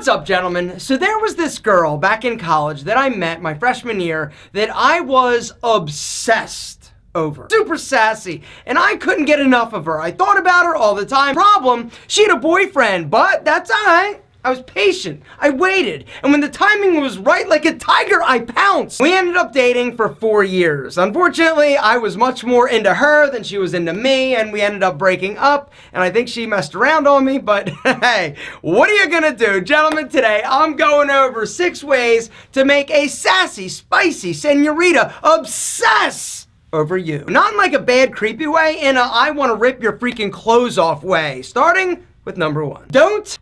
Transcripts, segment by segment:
What's up, gentlemen? So there was this girl back in college that I met my freshman year that I was obsessed over. Super sassy, and I couldn't get enough of her. I thought about her all the time. Problem, she had a boyfriend, but that's alright. I was patient. I waited. And when the timing was right, like a tiger, I pounced. We ended up dating for 4 years. Unfortunately, I was much more into her than she was into me, and we ended up breaking up. And I think she messed around on me, but hey, what are you gonna do? Gentlemen, today I'm going over 6 ways to make a sassy, spicy senorita obsess over you. Not in like a bad, creepy way, in a I wanna rip your freaking clothes off way. Starting with number 1. Don't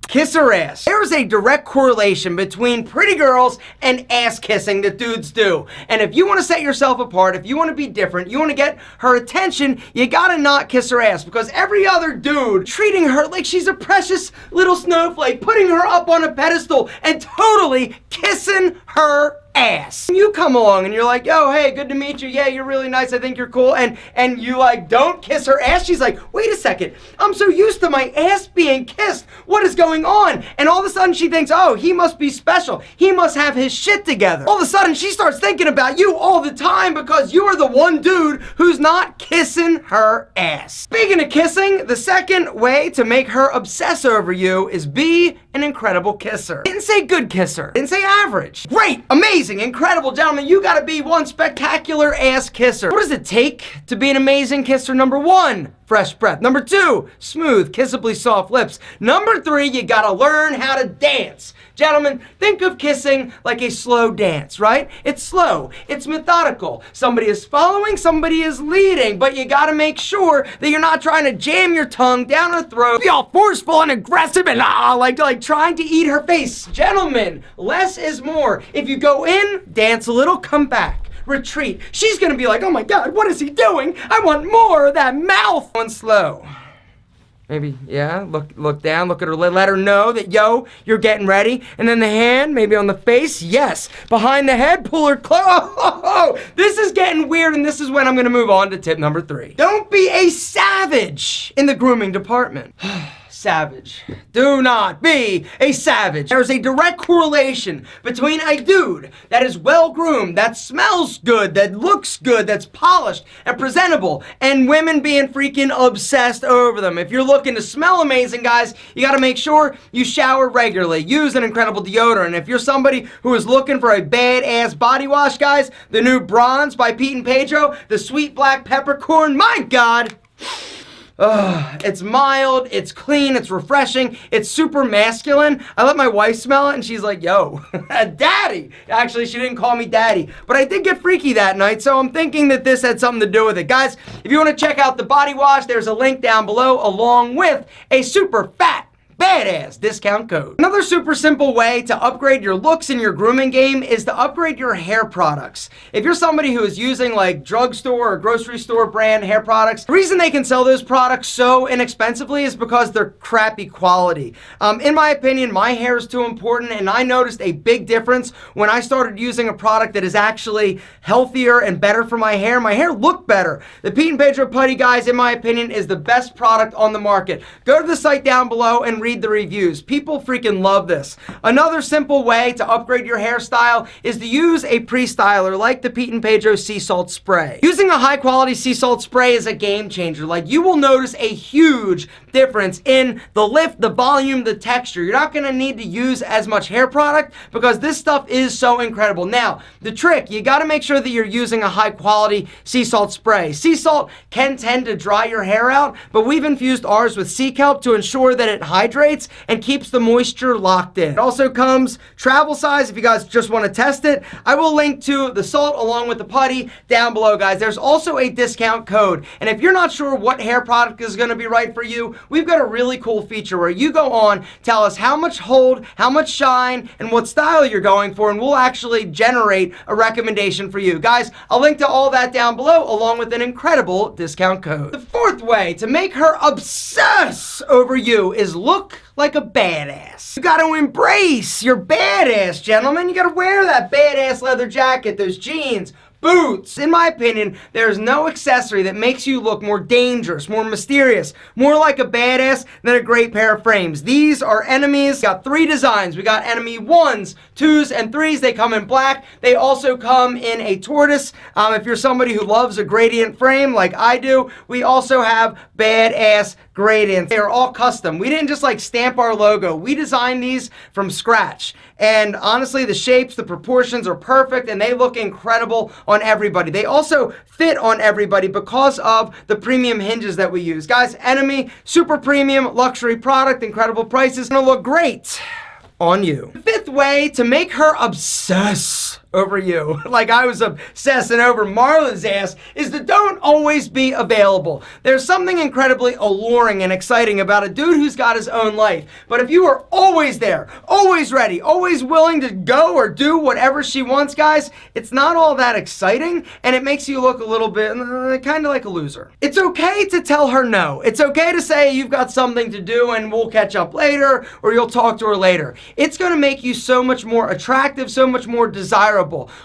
kiss her ass. There is a direct correlation between pretty girls and ass kissing that dudes do. And if you want to set yourself apart, if you want to be different, you want to get her attention, you gotta not kiss her ass, because every other dude treating her like she's a precious little snowflake, putting her up on a pedestal and totally kissing her ass. You come along and you're like, yo, hey, good to meet you. Yeah, you're really nice. I think you're cool. And you like don't kiss her ass. She's like, wait a second. I'm so used to my ass being kissed. What is going on? And all of a sudden she thinks, oh, he must be special. He must have his shit together. All of a sudden she starts thinking about you all the time because you're the one dude who's not kissing her ass. Speaking of kissing, the second way to make her obsess over you is be an incredible kisser. Didn't say good kisser. Didn't say average. Great, amazing, incredible, gentlemen. You gotta be one spectacular ass kisser. What does it take to be an amazing kisser? Number 1, fresh breath. Number 2, smooth, kissably soft lips. Number 3, you gotta learn how to dance. Gentlemen, think of kissing like a slow dance, right? It's slow, it's methodical. Somebody is following, somebody is leading, but you gotta make sure that you're not trying to jam your tongue down her throat, be all forceful and aggressive and like trying to eat her face. Gentlemen, less is more. If you go in, dance a little, come back. Retreat. She's gonna be like, oh my God, what is he doing? I want more of that mouth. Going slow. Maybe, yeah, look down, look at her, let her know that, yo, you're getting ready. And then the hand, maybe on the face, yes. Behind the head, pull her close. Oh, this is getting weird, and this is when I'm gonna move on to tip number 3. Don't be a savage in the grooming department. Savage. Do not be a savage. There's a direct correlation between a dude that is well groomed, that smells good, that looks good, that's polished and presentable, and women being freaking obsessed over them. If you're looking to smell amazing, guys, you gotta make sure you shower regularly. Use an incredible deodorant. If you're somebody who is looking for a badass body wash, guys, the new Bronze by Pete Pedro, the sweet black peppercorn, my God. It's mild, it's clean, it's refreshing, it's super masculine. I let my wife smell it and she's like, yo, daddy. Actually, she didn't call me daddy, but I did get freaky that night, so I'm thinking that this had something to do with it. Guys, if you want to check out the body wash, there's a link down below along with a super fat badass discount code. Another super simple way to upgrade your looks in your grooming game is to upgrade your hair products. If you're somebody who is using like drugstore or grocery store brand hair products, the reason they can sell those products so inexpensively is because they're crappy quality. In my opinion, my hair is too important, and I noticed a big difference when I started using a product that is actually healthier and better for my hair. My hair looked better. The Pete Pedro Putty, guys, in my opinion, is the best product on the market. Go to the site down below and read the reviews. People freaking love this. Another simple way to upgrade your hairstyle is to use a pre-styler like the Pete Pedro Sea Salt Spray. Using a high quality sea salt spray is a game changer. Like, you will notice a huge difference in the lift, the volume, the texture. You're not gonna need to use as much hair product because this stuff is so incredible. Now, the trick, you gotta make sure that you're using a high quality sea salt spray. Sea salt can tend to dry your hair out, but we've infused ours with sea kelp to ensure that it hydrates and keeps the moisture locked in. It also comes travel size if you guys just want to test it. I will link to the salt along with the putty down below, guys. There's also a discount code, and if you're not sure what hair product is going to be right for you, we've got a really cool feature where you go on, tell us how much hold, how much shine, and what style you're going for, and we'll actually generate a recommendation for you. Guys, I'll link to all that down below along with an incredible discount code. The 4th way to make her obsess over you is look like a badass. You gotta embrace your badass, gentlemen. You gotta wear that badass leather jacket, those jeans, boots. In my opinion, there's no accessory that makes you look more dangerous, more mysterious, more like a badass than a great pair of frames. These are enemies. We got 3 designs. We got enemy 1s, 2s, and 3s. They come in black. They also come in a tortoise. If you're somebody who loves a gradient frame like I do, we also have badass gradients. They are all custom. We didn't just like stamp our logo. We designed these from scratch. And honestly, the shapes, the proportions are perfect and they look incredible on everybody. They also fit on everybody because of the premium hinges that we use. Guys, Enemy, super premium luxury product, incredible prices, gonna look great on you. The 5th way to make her obsess over you, like I was obsessing over Marla's ass, is to don't always be available. There's something incredibly alluring and exciting about a dude who's got his own life. But if you are always there, always ready, always willing to go or do whatever she wants, guys, it's not all that exciting and it makes you look a little bit kind of like a loser. It's okay to tell her no. It's okay to say you've got something to do and we'll catch up later or you'll talk to her later. It's going to make you so much more attractive, so much more desirable.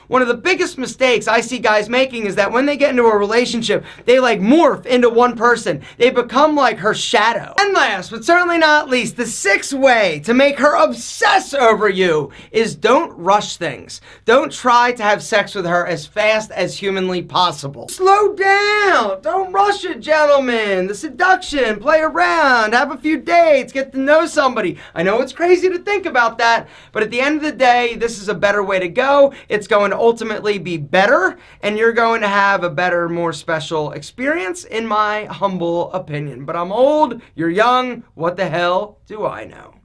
One of the biggest mistakes I see guys making is that when they get into a relationship, they like morph into one person. They become like her shadow. And last, but certainly not least, the 6th way to make her obsess over you is don't rush things. Don't try to have sex with her as fast as humanly possible. Slow down. Don't rush it, gentlemen. The seduction, play around, have a few dates, get to know somebody. I know it's crazy to think about that, but at the end of the day, this is a better way to go. It's going to ultimately be better, and you're going to have a better, more special experience, in my humble opinion. But I'm old, you're young, what the hell do I know?